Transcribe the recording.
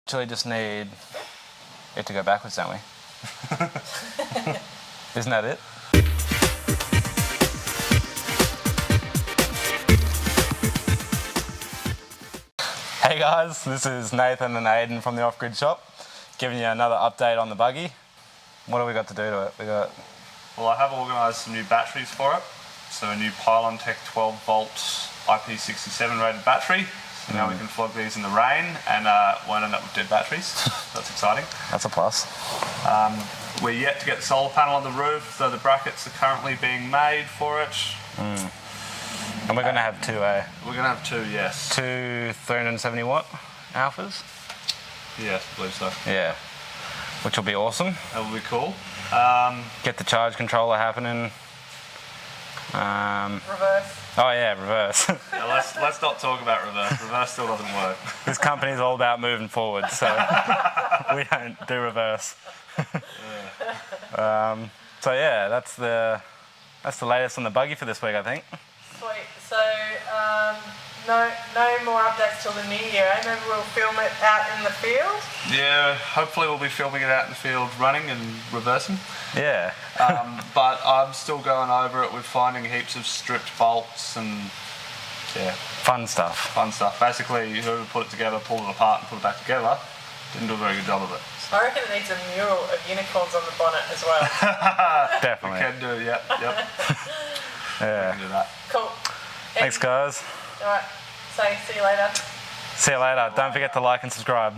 Actually just need it to go backwards, don't we? Isn't that it? Hey guys, this is Nathan and Aiden from the Off-Grid Shop, giving you another update on the buggy. What have we got to do to it? Well, I have organised some new batteries for it. So a new Pylon Tech 12 volt IP67 rated battery. So now we can flog these in the rain and won't end up with dead batteries. That's exciting. That's a plus. We're yet to get the solar panel on the roof, so the brackets are currently being made for it. And we're going to have two, eh? We're going to have two, yes. Two 370 watt alphas? Yes, I believe so. Yeah. Which will be awesome. That will be cool. Get the charge controller happening. Reverse. Oh yeah, reverse. Yeah, let's not talk about reverse. Reverse still doesn't work. This company's all about moving forward, so we don't do reverse. So yeah, that's the latest on the buggy for this week, I think. Sweet. So no more updates till the new year, eh? Maybe we'll film it out in the field. Yeah, hopefully we'll be filming it out in the field running and reversing. Yeah. But I'm still going over it with finding heaps of stripped bolts and yeah. Fun stuff. Fun stuff. Basically, whoever put it together, pulled it apart and put it back together, didn't do a very good job of it. I reckon it needs a mural of unicorns on the bonnet as well. Definitely. We can do, yep. Yeah. We can do that. Cool. Thanks, guys. Alright, say see you later. See you later. Don't forget to like and subscribe.